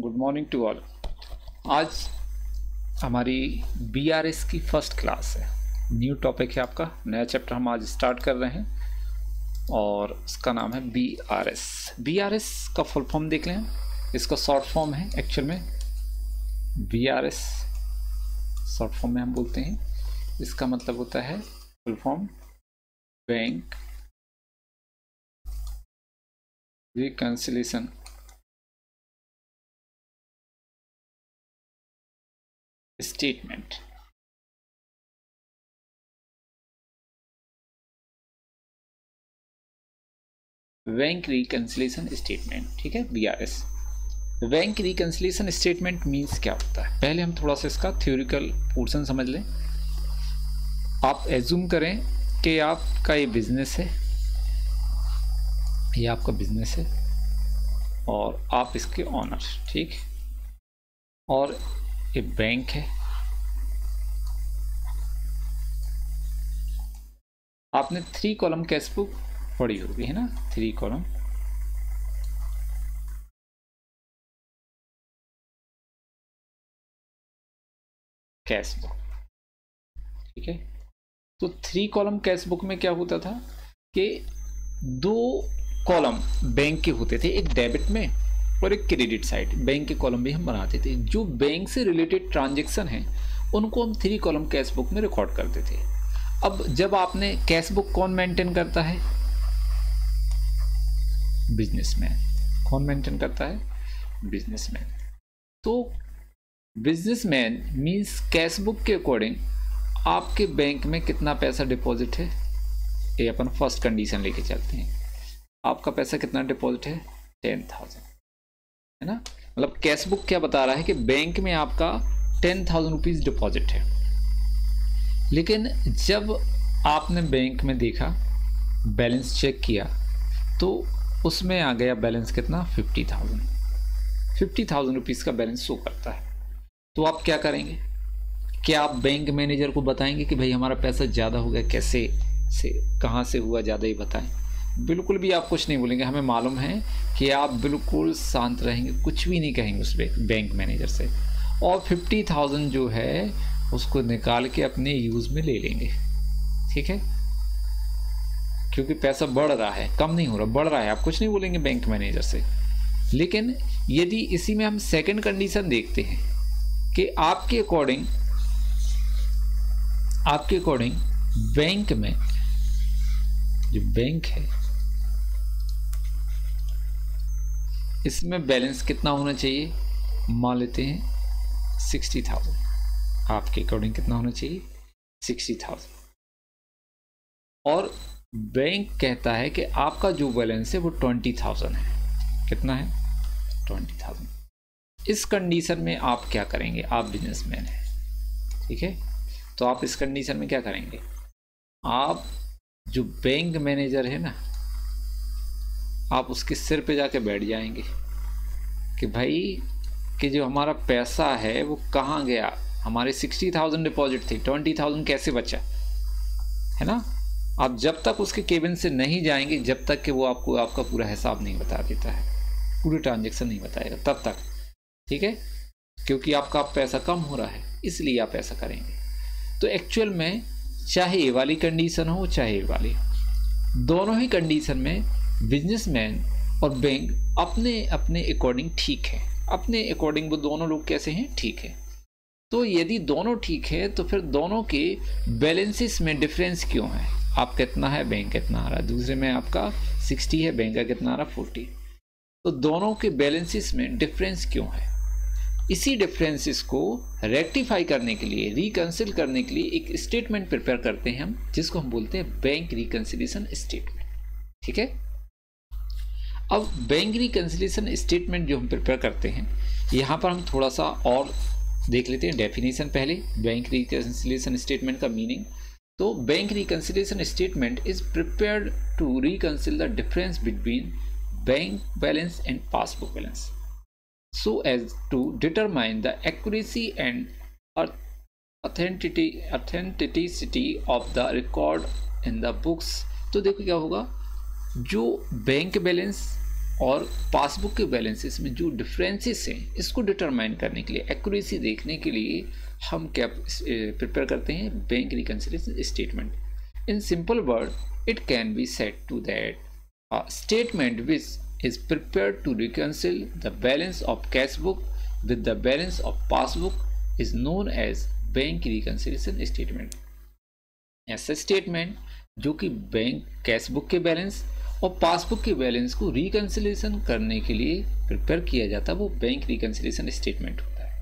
Good morning to all. आज हमारी BRS की फर्स्ट क्लास है। न्यू टॉपिक है आपका, नया चैप्टर हम आज स्टार्ट कर रहे हैं और उसका नाम है बीआरएस। बीआरएस का फुल फॉर्म देख लें, इसका शॉर्ट फॉर्म है एक्चुअल में बीआरएस, शॉर्ट फॉर्म में हम बोलते हैं। इसका मतलब होता है full form bank reconciliation statement. Bank reconciliation statement, ठीक है, BRS. Bank reconciliation statement means क्या होता है, पहले हम थोड़ा सा इसका थ्योरिकल पोर्शन समझ लें। आप एज्यूम करें कि आपका ये बिजनेस है, ये आपका बिजनेस है और आप इसके ऑनर, ठीक, और ये बैंक है। आपने 3 कॉलम कैश बुक पढ़ी होगी, है ना, 3 कॉलम। कैश बुक, ठीक है। तो 3 कॉलम कैश बुक में क्या होता था कि 2 कॉलम बैंक के होते थे, एक डेबिट में और एक क्रेडिट साइड। बैंक के कॉलम भी हम बनाते थे, जो बैंक से रिलेटेड ट्रांजैक्शन हैं उनको हम 3 कॉलम कैश बुक में रिकॉर्ड करते थे। अब जब आपने कैश बुक कौन मेंटेन करता है, बिजनेसमैन। कौन मेंटेन करता है, बिजनेसमैन। तो बिजनेसमैन मींस कैश बुक के अकॉर्डिंग आपके बैंक में कितना पैसा डिपॉजिट है, ये अपन फर्स्ट कंडीशन लेके चलते हैं। आपका पैसा कितना डिपॉजिट है, 10,000, है ना। मतलब कैश बुक क्या बता रहा है कि बैंक में आपका 10,000 रुपीज डिपॉजिट है। लेकिन जब आपने बैंक में देखा, बैलेंस चेक किया, तो उसमें आ गया बैलेंस कितना, 50,000 रुपीज़ का बैलेंस शो करता है। तो आप क्या करेंगे, क्या आप बैंक मैनेजर को बताएंगे कि भाई हमारा पैसा ज़्यादा हो गया, कैसे से, कहाँ से हुआ ज़्यादा, ही बताएं? बिल्कुल भी आप कुछ नहीं बोलेंगे। हमें मालूम है कि आप बिल्कुल शांत रहेंगे, कुछ भी नहीं कहेंगे उस बैंक मैनेजर से, और 50,000 जो है उसको निकाल के अपने यूज़ में ले लेंगे, ठीक है, क्योंकि पैसा बढ़ रहा है, कम नहीं हो रहा, बढ़ रहा है। आप कुछ नहीं बोलेंगे बैंक मैनेजर से। लेकिन यदि इसी में हम सेकंड कंडीशन देखते हैं कि आपके अकॉर्डिंग बैंक में जो बैंक है इसमें बैलेंस कितना होना चाहिए, मान लेते हैं 60,000। आपके अकॉर्डिंग कितना होना चाहिए, 60,000। और बैंक कहता है कि आपका जो बैलेंस है वो 20,000 है। कितना है, 20,000। इस कंडीशन में आप क्या करेंगे, आप बिजनेसमैन हैं, ठीक है। तो आप इस कंडीशन में क्या करेंगे, आप जो बैंक मैनेजर है ना, आप उसके सिर पे जाके बैठ जाएंगे कि भाई कि जो हमारा पैसा है वो कहाँ गया, हमारे 60,000 डिपॉजिट थे, 20,000 कैसे बचा, है ना। आप जब तक उसके केबिन से नहीं जाएंगे, जब तक कि वो आपको आपका पूरा हिसाब नहीं बता देता है, पूरी ट्रांजैक्शन नहीं बताएगा, तब तक, ठीक है, क्योंकि आपका पैसा कम हो रहा है, इसलिए आप ऐसा करेंगे। तो एक्चुअल में चाहे ये वाली कंडीशन हो चाहे ये वाली, दोनों ही कंडीशन में बिजनेसमैन और बैंक अपने अपने अकॉर्डिंग ठीक है, अपने अकॉर्डिंग वो दोनों लोग कैसे हैं, ठीक है। तो यदि दोनों ठीक है तो फिर दोनों के बैलेंसेस में डिफरेंस क्यों है, आप कितना है, बैंक कितना आ रहा है, दूसरे में आपका 60 है, बैंक का कितना आ रहा है, 40। तो दोनों के बैलेंसेस में डिफरेंस क्यों है, इसी डिफरेंसेस को रेक्टिफाई करने के लिए, रिकंसिल करने के लिए एक स्टेटमेंट प्रिपेयर करते हैं हम, जिसको हम बोलते हैं बैंक रिकंसिलिएशन स्टेटमेंट, ठीक है। अब बैंक रिकंसिलिएशन स्टेटमेंट जो हम प्रिपेयर करते हैं, यहाँ पर हम थोड़ा सा और देख लेते हैं डेफिनेशन पहले। बैंक रिकंसिलिएशन स्टेटमेंट का मीनिंग, तो bank reconciliation statement is prepared to reconcile the difference between bank balance and passbook balance so as to determine the accuracy and authenticity of the record in the books। तो देखो क्या होगा, जो bank balance और passbook के balances में जो differences हैं इसको डिटरमाइन करने के लिए, एक्यूरेसी देखने के लिए हम क्या प्रिपेयर करते हैं, bank reconciliation statement. In simple word it can be said to that a statement which is prepared to reconcile the balance of cash book with the balance of passbook is known as bank reconciliation statement। ऐसा statement जो कि bank cash book के balance और passbook के balance को reconciliation करने के लिए प्रिपेयर किया जाता है, वो बैंक रिकंसिलिएशन स्टेटमेंट होता है।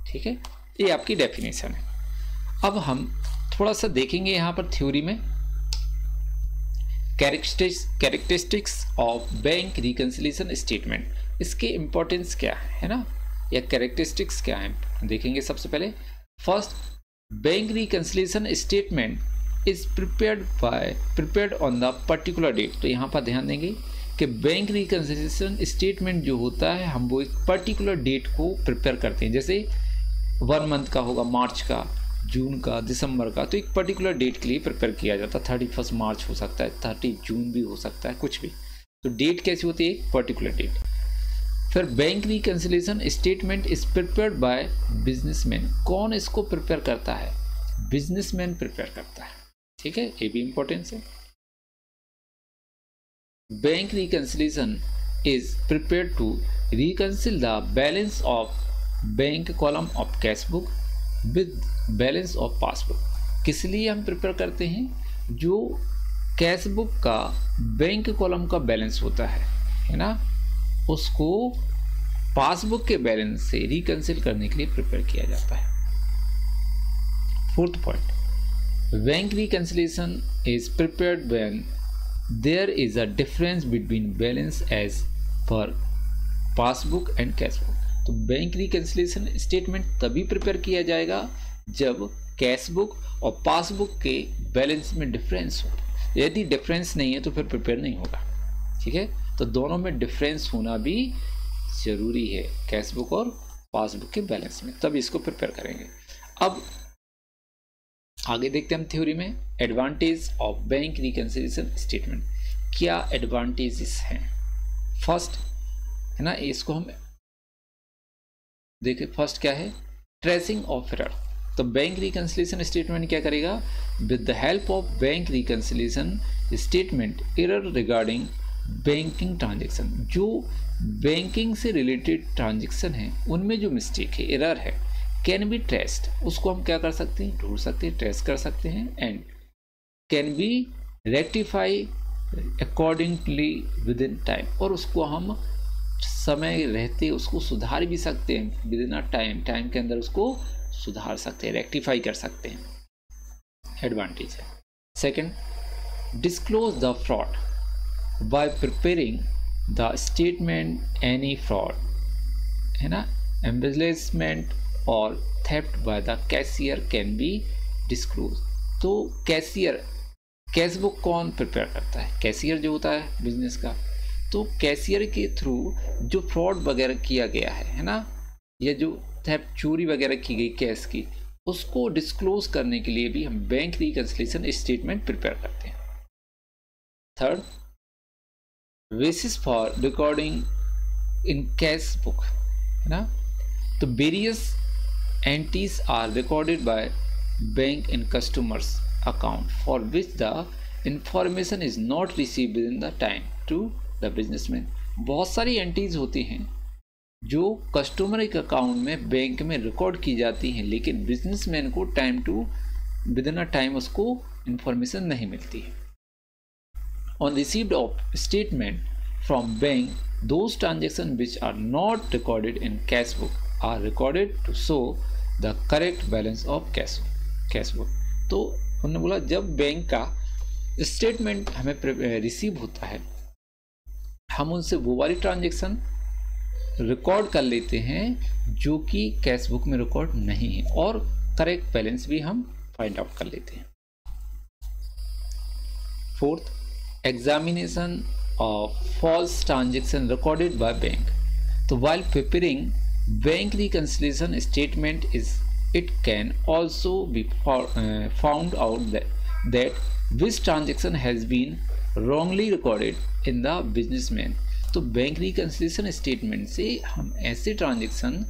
ठीक है, ये आपकी डेफिनेशन है। अब हम थोड़ा सा देखेंगे यहाँ पर थ्योरी में characteristics of bank reconciliation statement, इसके इंपॉर्टेंस क्या है ना, या कैरेक्टरिस्टिक्स क्या है देखेंगे। सबसे पहले first, bank reconciliation statement is prepared on the particular date. तो यहाँ पर ध्यान देंगे कि बैंक रिकंसिलिएशन स्टेटमेंट जो होता है हम वो एक पर्टिकुलर डेट को प्रिपेयर करते हैं, जैसे 1 मंथ का होगा, मार्च का, जून का, दिसंबर का, तो एक पर्टिकुलर डेट के लिए प्रिपेयर किया जाता है। 31 मार्च हो सकता है, 30 जून भी हो सकता है, कुछ भी। तो डेट कैसी होती है, एक पर्टिकुलर डेट। फिर bank reconciliation statement is prepared by businessman. कौन इसको प्रिपेयर करता है, बिजनेसमैन प्रिपेयर करता है। ठीक है, ये भी इंपॉर्टेंस है। Bank reconciliation is prepared to reconcile the balance of bank column of cash book with balance of passbook. किस लिए हम प्रिपेयर करते हैं, जो कैश बुक का बैंक कॉलम का बैलेंस होता है ना, उसको पासबुक के बैलेंस से रिकंसिल करने के लिए प्रिपेयर किया जाता है। Fourth point, bank reconciliation is prepared when there is a difference between balance as per passbook and cash book. तो बैंक रिकंसिलिएशन स्टेटमेंट तभी प्रिपेयर किया जाएगा जब कैश बुक और पासबुक के बैलेंस में डिफरेंस हो। यदि डिफरेंस नहीं है तो फिर प्रिपेयर नहीं होगा। ठीक है, तो दोनों में डिफरेंस होना भी जरूरी है, कैश बुक और पासबुक के बैलेंस में, तब इसको प्रिपेयर करेंगे। अब आगे देखते हैं हम थ्योरी में advantage of bank reconciliation statement. क्या एडवांटेजेस हैं, फर्स्ट है ना, इसको हम देखिए। फर्स्ट क्या है, ट्रेसिंग ऑफ एरर। तो बैंक रिकंसिलिएशन स्टेटमेंट क्या करेगा, with the help of bank reconciliation statement error regarding banking transaction, जो बैंकिंग से रिलेटेड ट्रांजेक्शन है उनमें जो मिस्टेक है, एरर है, कैन बी ट्रेस्ड, उसको हम क्या कर सकते हैं, ढूंढ सकते हैं, ट्रेस कर सकते हैं, and can be rectify accordingly with in time, और उसको हम समय रहते उसको सुधार भी सकते हैं, विद इन अ टाइम के अंदर उसको सुधार सकते हैं, रेक्टिफाई कर सकते हैं, एडवांटेज है। Second, disclose the fraud bye preparing the statement any fraud, है ना, एम्बेजमेंट और theft by the cashier can be disclose. तो कैशियर, कैश बुक कौन प्रिपेयर करता है, कैशियर जो होता है बिजनेस का, तो कैशियर के थ्रू जो फ्रॉड वगैरह किया गया है ना, या जो थेफ्ट, चोरी वगैरह की गई कैश की, उसको डिस्क्लोज करने के लिए भी हम बैंक रिकंसिलिएशन स्टेटमेंट प्रिपेयर करते हैं। Third, basis for recording in cash book, है ना, तो various entries are recorded by bank in customers account for which the information is not received within the time to the businessman. बहुत सारी entries होती हैं जो customer के account में बैंक में रिकॉर्ड की जाती हैं, लेकिन बिजनेसमैन को time to within a time उसको इंफॉर्मेशन नहीं मिलती है। On received of statement from bank, those transaction which are not recorded in cash book are recorded to show the correct balance of cash book. तो उन्होंने बोला जब bank का statement हमें रिसीव होता है, हम उनसे वो वाली ट्रांजेक्शन रिकॉर्ड कर लेते हैं जो कि कैश बुक में रिकॉर्ड नहीं है, और करेक्ट बैलेंस भी हम फाइंड आउट कर लेते हैं। Fourth, examination of false transaction recorded by bank. तो while preparing bank reconciliation statement it can also be found out that which transaction has been wrongly recorded in the businessman। तो bank reconciliation statement से हम ऐसे transaction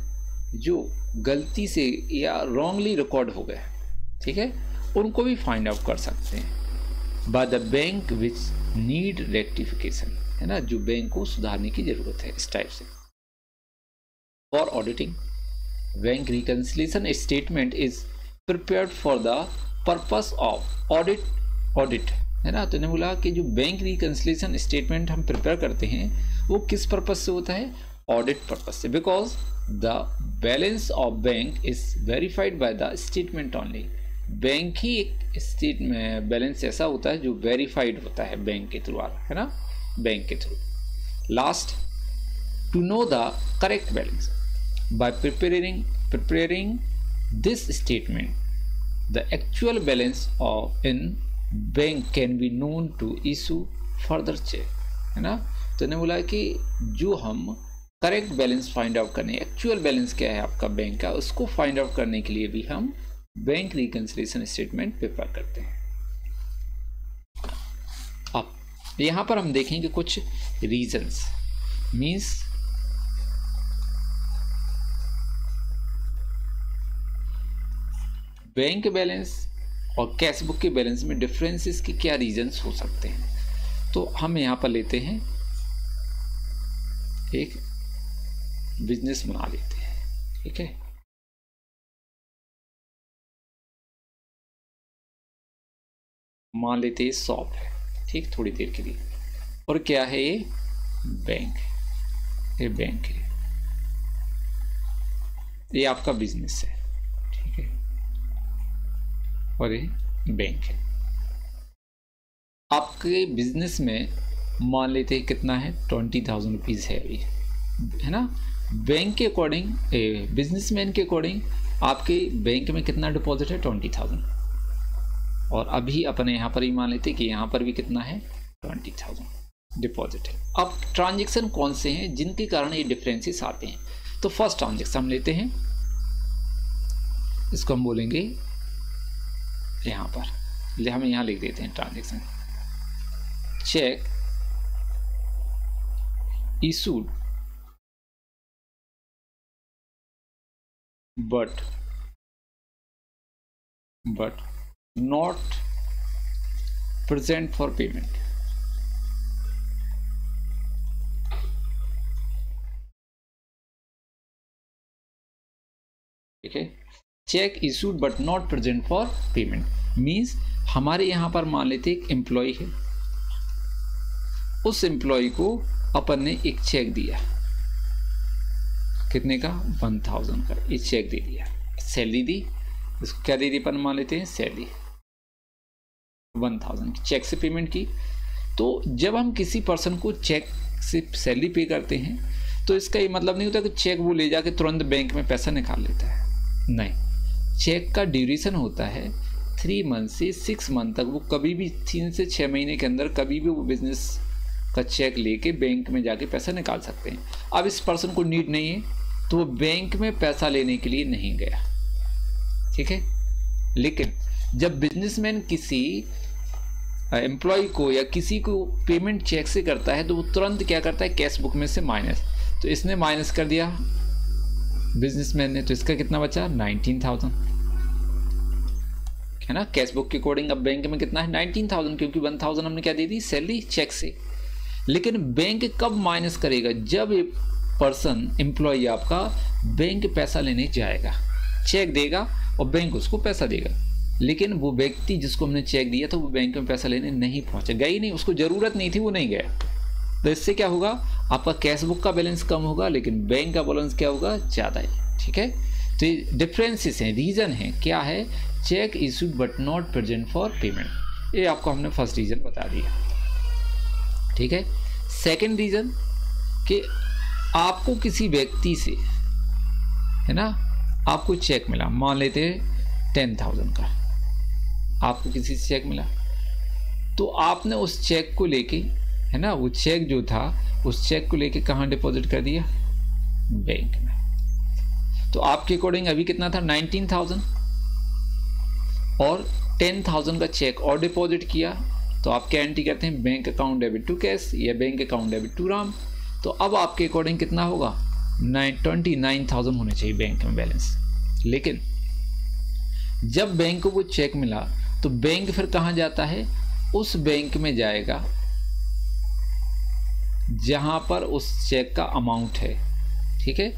जो गलती से या wrongly record हो गए, ठीक है, उनको भी फाइंड आउट कर सकते हैं by the bank which need rectification, है ना, जो बैंक को सुधारने की जरूरत है, इस टाइप से। For auditing, bank reconciliation statement is prepared for the purpose of audit, है ना। तो इन्होंने बोला कि जो बैंक रिकंसिलिएशन स्टेटमेंट हम प्रिपेयर करते हैं वो किस पर्पस से होता है, ऑडिट पर्पस से, because the balance of bank is verified by the statement only. Bank ही एक स्टेट में बैलेंस ऐसा होता है जो वेरीफाइड होता है बैंक के थ्रू, है ना, बैंक के थ्रू। Last, to know the correct balance by preparing this statement the actual balance of in bank can be known to issue further cheque, है ना। तो इन्होंने बोला कि जो हम करेक्ट बैलेंस फाइंड आउट करने, एक्चुअल बैलेंस क्या है आपका बैंक का, उसको फाइंड आउट करने के लिए भी हम बैंक रिकंसिलिएशन स्टेटमेंट प्रिपेयर करते हैं। अब यहां पर हम देखेंगे कुछ रीजंस, मींस बैंक बैलेंस और कैश बुक के बैलेंस में डिफरेंसेस के क्या रीजंस हो सकते हैं। तो हम यहां पर लेते हैं, एक बिजनेस बना लेते हैं, ठीक है। मान लेते हैं शॉप है, ठीक, थोड़ी देर के लिए, और क्या है ये बैंक, ये बैंक है, ये आपका बिजनेस है, ठीक है, और ये बैंक है। आपके बिजनेस में मान लेते हैं कितना है, 20,000 रुपीज है अभी, है ना। बैंक के अकॉर्डिंग, बिजनेसमैन के अकॉर्डिंग आपके बैंक में कितना डिपॉजिट है, 20,000, और अभी अपने यहाँ पर ही मान लेते कि यहाँ पर भी कितना है, 20,000 डिपॉजिट है। अब ट्रांजेक्शन कौन से हैं जिनके कारण ये डिफरेंसेस आते हैं। तो फर्स्ट ट्रांजेक्शन हम लेते हैं, इसको हम बोलेंगे यहाँ पर, हम यहाँ लिख देते हैं transaction, check issued but not present for payment, ठीक है। Check issued but not present for payment means हमारे यहां पर मान लेते एक एम्प्लॉय है, उस एम्प्लॉय को अपन ने एक चेक दिया, कितने का, 1,000 का, ये चेक दे दिया, सैलरी दी, इसको क्या दे दी अपन, मान लेते हैं सैलरी, 1,000 की चेक से पेमेंट की। तो जब हम किसी पर्सन को चेक से सैलरी पे करते हैं तो इसका ये मतलब नहीं होता कि चेक वो ले जाके तुरंत बैंक में पैसा निकाल लेता है, नहीं, चेक का ड्यूरेशन होता है 3 मंथ से 6 मंथ तक, वो कभी भी 3 से 6 महीने के अंदर कभी भी वो बिजनेस का चेक लेके बैंक में जाके पैसा निकाल सकते हैं। अब इस पर्सन को नीड नहीं है तो वो बैंक में पैसा लेने के लिए नहीं गया, ठीक है। लेकिन जब बिजनेसमैन किसी एम्प्लॉय को या किसी को पेमेंट चेक से करता है तो वो तुरंत क्या करता है, कैश बुक में से माइनस, तो इसने माइनस कर दिया बिजनेसमैन ने, तो इसका कितना बचा, 19,000, है ना। कैश बुक के अकॉर्डिंग अब बैंक में कितना है, 19,000, क्योंकि 1,000 हमने क्या दे दी, सैलरी चेक से। लेकिन बैंक कब माइनस करेगा, जब ये पर्सन एम्प्लॉय आपका बैंक पैसा लेने जाएगा, चेक देगा और बैंक उसको पैसा देगा, लेकिन वो व्यक्ति जिसको हमने चेक दिया था वो बैंक में पैसा लेने नहीं पहुंचा, गया ही नहीं, उसको जरूरत नहीं थी, वो नहीं गया। तो इससे क्या होगा, आपका कैश बुक का बैलेंस कम होगा लेकिन बैंक का बैलेंस क्या होगा, ज़्यादा है, ठीक है। तो ये डिफरेंसेस हैं, रीजन है, क्या है, check issued but not present for payment, ये आपको हमने फर्स्ट रीजन बता दिया, ठीक है। सेकेंड रीजन कि आपको किसी व्यक्ति से, है ना, आपको चेक मिला, मान लेते हैं 10,000 का, आपको किसी से चेक मिला, तो आपने उस चेक को लेके, है ना, वो चेक जो था उस चेक को लेके कहाँ डिपॉजिट कर दिया, बैंक में। तो आपके अकॉर्डिंग अभी कितना था, 19,000, और 10,000 का चेक और डिपॉजिट किया, तो आप क्या एंट्री करते हैं, bank account debit to cash या bank account debit to Ram. तो अब आपके अकॉर्डिंग कितना होगा, 29,000 होने चाहिए बैंक में बैलेंस। लेकिन जब बैंक को वो चेक मिला तो बैंक फिर कहाँ जाता है, उस बैंक में जाएगा जहां पर उस चेक का अमाउंट है, ठीक है,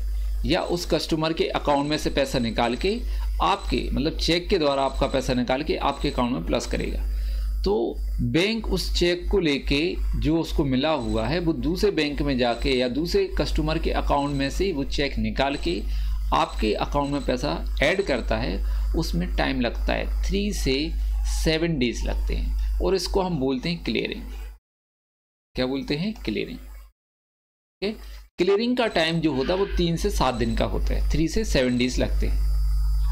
या उस कस्टमर के अकाउंट में से पैसा निकाल के आपके, मतलब चेक के द्वारा आपका पैसा निकाल के आपके अकाउंट में प्लस करेगा। तो बैंक उस चेक को लेके जो उसको मिला हुआ है वो दूसरे बैंक में जाके या दूसरे कस्टमर के अकाउंट में से वो चेक निकाल के आपके अकाउंट में पैसा ऐड करता है। उसमें टाइम लगता है, 3 से 7 डेज लगते हैं, और इसको हम बोलते हैं क्लियरिंग। क्या बोलते हैं, क्लियरिंग। क्लियरिंग का टाइम जो होता है वो 3 से 7 दिन का होता है, 3 से 7 डेज लगते हैं।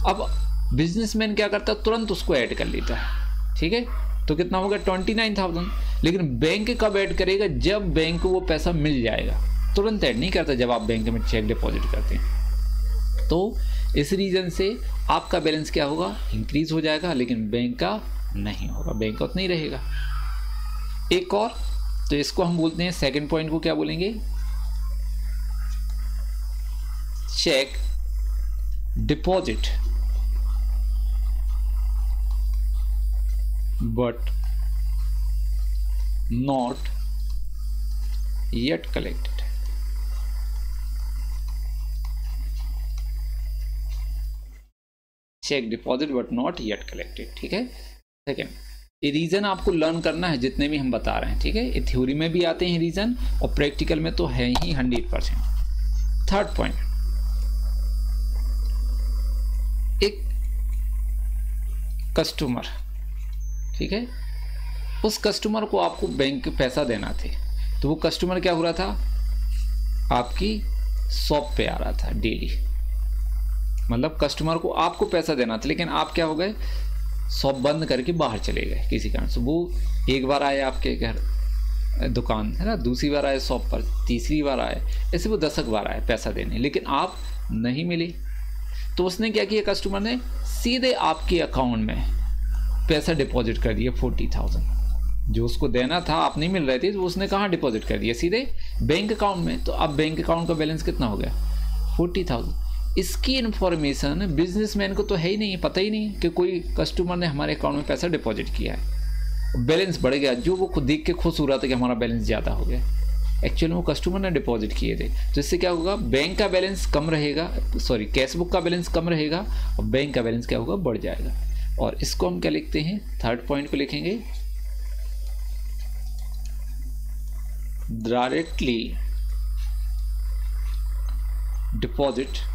अब बिजनेसमैन क्या करता है, तुरंत उसको ऐड कर लेता है, ठीक है, तो कितना होगा 29,000। लेकिन बैंक कब ऐड करेगा, जब बैंक को वो पैसा मिल जाएगा, तुरंत ऐड नहीं करता जब आप बैंक में चेक डिपॉजिट करते हैं। तो इस रीजन से आपका बैलेंस क्या होगा, इंक्रीज हो जाएगा, लेकिन बैंक का नहीं होगा, बैंक का उतना ही रहेगा। एक और, तो इसको हम बोलते हैं, सेकंड पॉइंट को क्या बोलेंगे, cheque deposit but not yet collected. Cheque deposit but not yet collected, ठीक है। सेकेंड, ये रीजन आपको लर्न करना है जितने भी हम बता रहे हैं, ठीक है, ये थ्योरी में भी आते हैं रीजन, और प्रैक्टिकल में तो है ही 100%। थर्ड पॉइंट, एक कस्टमर, ठीक है, उस कस्टमर को आपको बैंक पैसा देना थे, तो वो कस्टमर क्या हो रहा था, आपकी शॉप पे आ रहा था डेली, मतलब कस्टमर को आपको पैसा देना था, लेकिन आप क्या हो गए, शॉप बंद करके बाहर चले गए किसी कारण से। वो एक बार आए आपके घर दुकान है ना, दूसरी बार आए शॉप पर, तीसरी बार आए, ऐसे वो 10 बार आए पैसा देने, लेकिन आप नहीं मिले। तो उसने क्या किया, कस्टमर ने सीधे आपके अकाउंट में पैसा डिपॉजिट कर दिया 40,000, जो उसको देना था, आप नहीं मिल रहे थे, तो उसने कहाँ डिपॉजिट कर दिया, सीधे बैंक अकाउंट में। तो अब बैंक अकाउंट का बैलेंस कितना हो गया, 40,000। इसकी इन्फॉर्मेशन बिजनेसमैन को तो है ही नहीं, पता ही नहीं कि कोई कस्टमर ने हमारे अकाउंट में पैसा डिपॉजिट किया है। बैलेंस बढ़ गया, जो वो खुद देख के खुश हो रहा था कि हमारा बैलेंस ज़्यादा हो गया, एक्चुअली वो कस्टमर ने डिपॉजिट किए थे। तो इससे क्या होगा, बैंक का बैलेंस कम रहेगा, सॉरी कैशबुक का बैलेंस कम रहेगा, और बैंक का बैलेंस क्या होगा, बढ़ जाएगा। और इसको हम क्या लिखते हैं, थर्ड पॉइंट को लिखेंगे, directly deposit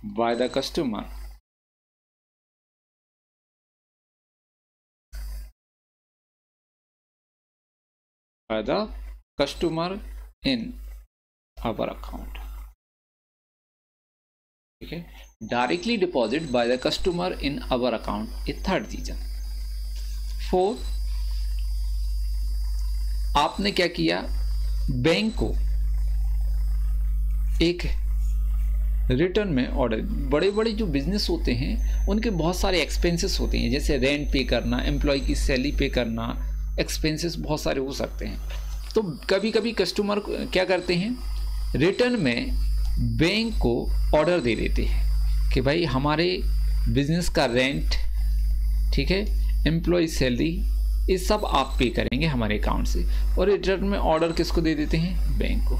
by the customer in our account, ठीक है, directly deposit by the customer in our account, ये थर्ड रीजन। फोर्थ, आपने क्या किया, बैंक को एक रिटर्न में ऑर्डर, बड़े बड़े जो बिजनेस होते हैं उनके बहुत सारे एक्सपेंसेस होते हैं, जैसे रेंट पे करना, एम्प्लॉय की सैलरी पे करना, एक्सपेंसेस बहुत सारे हो सकते हैं। तो कभी कभी कस्टमर क्या करते हैं, रिटर्न में बैंक को ऑर्डर दे देते हैं कि भाई हमारे बिजनेस का रेंट, ठीक है, एम्प्लॉय सैलरी, ये सब आप पे करेंगे हमारे अकाउंट से, और रिटर्न में ऑर्डर किसको दे देते हैं, बैंक को।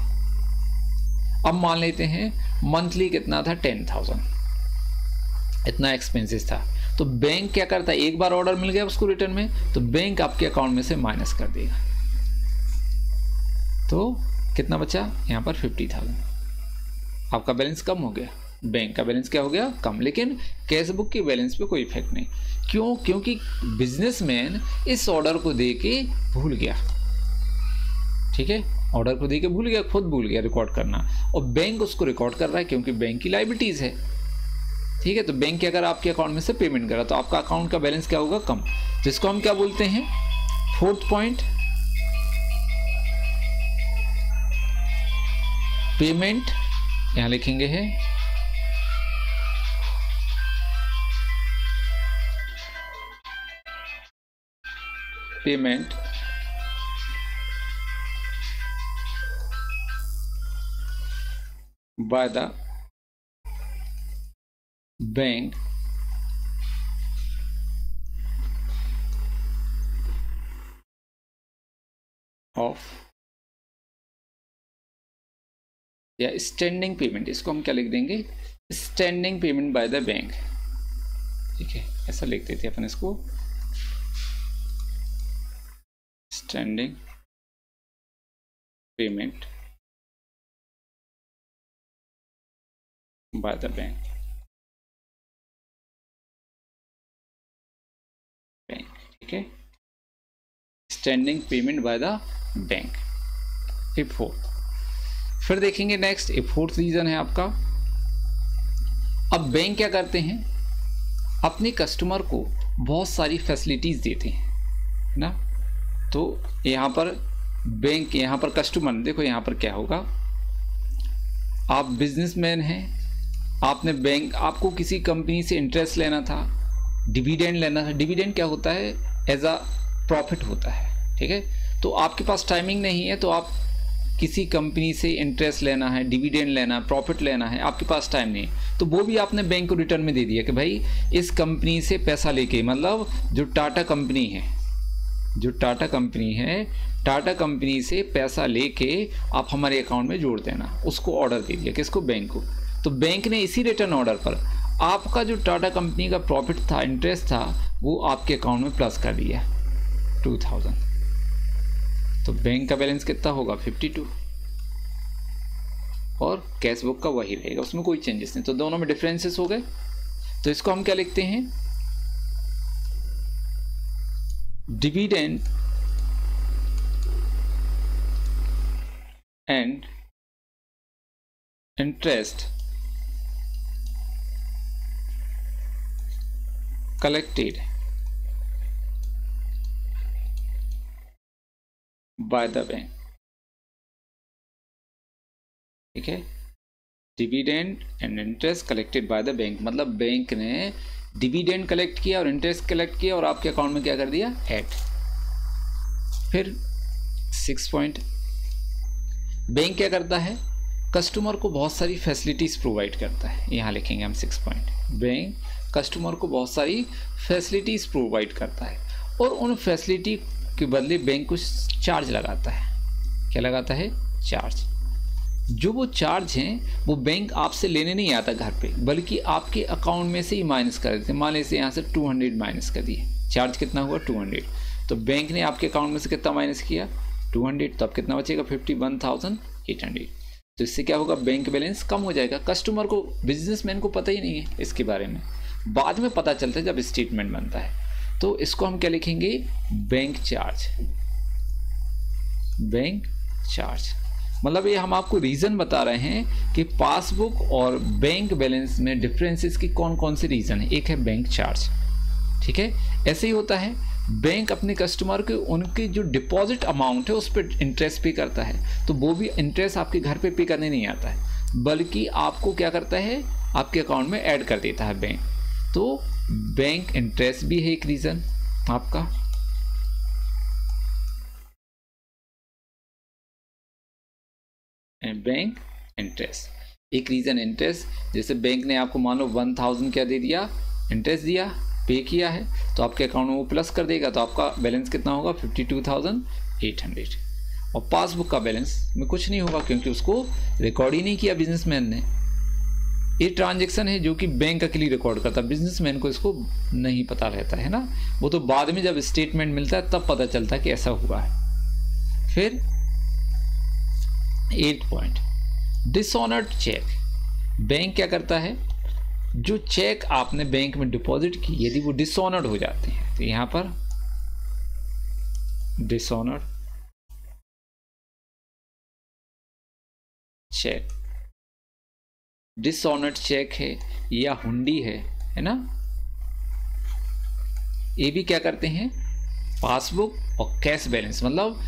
अब मान लेते हैं मंथली कितना था, 10,000, इतना एक्सपेंसेस था। तो बैंक क्या करता है, एक बार ऑर्डर मिल गया उसको रिटर्न में, तो बैंक आपके अकाउंट में से माइनस कर देगा। तो कितना बचा यहाँ पर, 50,000, आपका बैलेंस कम हो गया, बैंक का बैलेंस क्या हो गया, कम। लेकिन कैशबुक के बैलेंस पे कोई इफेक्ट नहीं, क्यों, क्योंकि बिजनेसमैन इस ऑर्डर को दे के भूल गया, ठीक है, ऑर्डर को देके भूल गया, खुद भूल गया रिकॉर्ड करना, और बैंक उसको रिकॉर्ड कर रहा है क्योंकि बैंक की लायबिलिटीज है, ठीक है। तो बैंक अगर आपके अकाउंट में से पेमेंट करा तो आपका अकाउंट का बैलेंस क्या होगा, कम, जिसको हम क्या बोलते हैं, फोर्थ पॉइंट, पेमेंट, यहां लिखेंगे है payment by the bank of या स्टैंडिंग पेमेंट, इसको हम क्या लिख देंगे, standing payment by the bank. ठीक है, ऐसा लिख देते अपन इसको, standing payment by the bank. ठीक है, standing payment by the bank. ये फोर्थ। फिर देखेंगे नेक्स्ट, ये फोर्थ रीजन है आपका। अब बैंक क्या करते हैं, अपने कस्टमर को बहुत सारी फैसिलिटीज देते हैं ना। तो यहाँ पर बैंक, यहाँ पर कस्टमर, देखो यहाँ पर क्या होगा, आप बिजनेसमैन हैं, आपने बैंक, आपको किसी कंपनी से इंटरेस्ट लेना था, डिविडेंड लेना था। डिविडेंड क्या होता है, एज अ प्रॉफिट होता है। ठीक है, तो आपके पास टाइमिंग नहीं है, तो आप किसी कंपनी से इंटरेस्ट लेना है, डिविडेंड लेना है, प्रॉफिट लेना है, आपके पास टाइम नहीं है, तो वो भी आपने बैंक को रिटर्न में दे दिया कि भाई इस कंपनी से पैसा लेके, मतलब जो टाटा कंपनी है, जो टाटा कंपनी है, टाटा कंपनी से पैसा लेके आप हमारे अकाउंट में जोड़ देना, उसको ऑर्डर दे दिया, किसको, बैंक को। तो बैंक ने इसी रिटर्न ऑर्डर पर आपका जो टाटा कंपनी का प्रॉफिट था, इंटरेस्ट था, वो आपके अकाउंट में प्लस कर दिया 2000। तो बैंक का बैलेंस कितना होगा, 52, और कैश बुक का वही रहेगा, उसमें कोई चेंजेस नहीं। तो दोनों में डिफरेंसेस हो गए। तो इसको हम क्या लिखते हैं, dividend and interest collected by the bank। ठीक है, dividend and interest collected by the bank, मतलब बैंक ने डिविडेंड कलेक्ट किया और इंटरेस्ट कलेक्ट किया और आपके अकाउंट में क्या कर दिया, ऐड। फिर 6 पॉइंट, बैंक क्या करता है, कस्टमर को बहुत सारी फैसिलिटीज प्रोवाइड करता है। यहाँ लिखेंगे हम 6 पॉइंट, बैंक कस्टमर को बहुत सारी फैसिलिटीज प्रोवाइड करता है और उन फैसिलिटी के बदले बैंक कुछ चार्ज लगाता है। क्या लगाता है, चार्ज। जो वो चार्ज हैं वो बैंक आपसे लेने नहीं आता घर पे, बल्कि आपके अकाउंट में से ही माइनस कर देते हैं। मान लीजिए यहाँ से 200 माइनस कर दिए, चार्ज कितना हुआ, 200। तो बैंक ने आपके अकाउंट में से कितना माइनस किया, 200, तो अब कितना बचेगा, 51,800। तो इससे क्या होगा, बैंक बैलेंस कम हो जाएगा। कस्टमर को, बिजनेसमैन को पता ही नहीं है इसके बारे में, बाद में पता चलता है जब स्टेटमेंट बनता है। तो इसको हम क्या लिखेंगे, बैंक चार्ज। बैंक चार्ज मतलब ये हम आपको रीज़न बता रहे हैं कि पासबुक और बैंक बैलेंस में डिफरेंसेस की कौन कौन से रीज़न है। एक है बैंक चार्ज, ठीक है। ऐसे ही होता है, बैंक अपने कस्टमर के उनके जो डिपॉजिट अमाउंट है उस पर इंटरेस्ट पे करता है, तो वो भी इंटरेस्ट आपके घर पे करने नहीं आता है, बल्कि आपको क्या करता है, आपके अकाउंट में ऐड कर देता है बैंक। तो बैंक इंटरेस्ट भी है एक रीज़न आपका। बैंक इंटरेस्ट एक रीज़न, इंटरेस्ट। जैसे बैंक ने आपको मान लो 1000 क्या दे दिया, इंटरेस्ट दिया, पे किया है, तो आपके अकाउंट में वो प्लस कर देगा, तो आपका बैलेंस कितना होगा, 52,800। और पासबुक का बैलेंस में कुछ नहीं होगा, क्योंकि उसको रिकॉर्ड ही नहीं किया बिजनेसमैन ने। ये ट्रांजैक्शन है जो कि बैंक अकेले रिकॉर्ड करता है, बिजनेसमैन को इसको नहीं पता रहता है ना, वो तो बाद में जब स्टेटमेंट मिलता है तब पता चलता है कि ऐसा हुआ है। फिर 8 पॉइंट, डिसऑनर्ड चेक। बैंक क्या करता है, जो चेक आपने बैंक में डिपॉजिट की, यदि वो डिसऑनर्ड हो जाते हैं, तो यहां पर डिसऑनर्ड चेक, डिसऑनर्ड चेक है या हुंडी है ना, ये भी क्या करते हैं, पासबुक और कैश बैलेंस, मतलब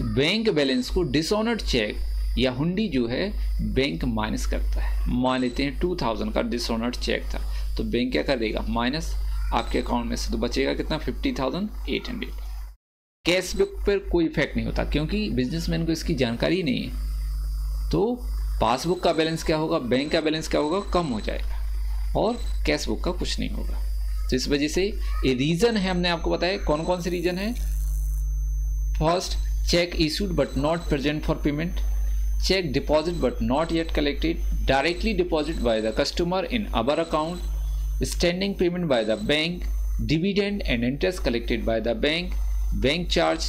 बैंक बैलेंस को डिसऑनर्ड चेक या हुंडी जो है बैंक माइनस करता है। मान लेते हैं 2000 का डिसऑनर्ड चेक था, तो बैंक क्या कर देगा, माइनस, आपके अकाउंट में से तो बचेगा कितना, 50,800। कैश बुक पर कोई इफेक्ट नहीं होता क्योंकि बिजनेसमैन को इसकी जानकारी नहीं है। तो पासबुक का बैलेंस क्या होगा, बैंक का बैलेंस क्या होगा, कम हो जाएगा और कैश बुक का कुछ नहीं होगा। तो इस वजह से ये रीजन है, हमने आपको बताया कौन कौन से रीजन है। First, check issued but not present for payment, check deposit but not yet collected, directly deposit by the customer in our account, standing payment by the bank, dividend and interest collected by the bank, bank charge,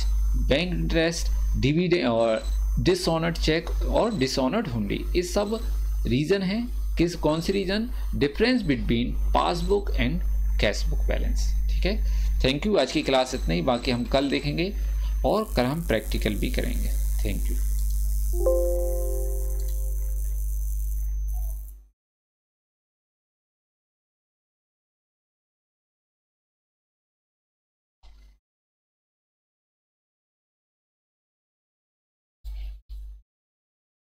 bank interest, dividend और dishonored check और dishonored हुंडी। ये सब reason है। किस कौन सी reason, difference between passbook and cash book balance. ठीक है, थैंक यू। आज की क्लास इतना ही, बाकी हम कल देखेंगे और कल हम प्रैक्टिकल भी करेंगे। Thank you.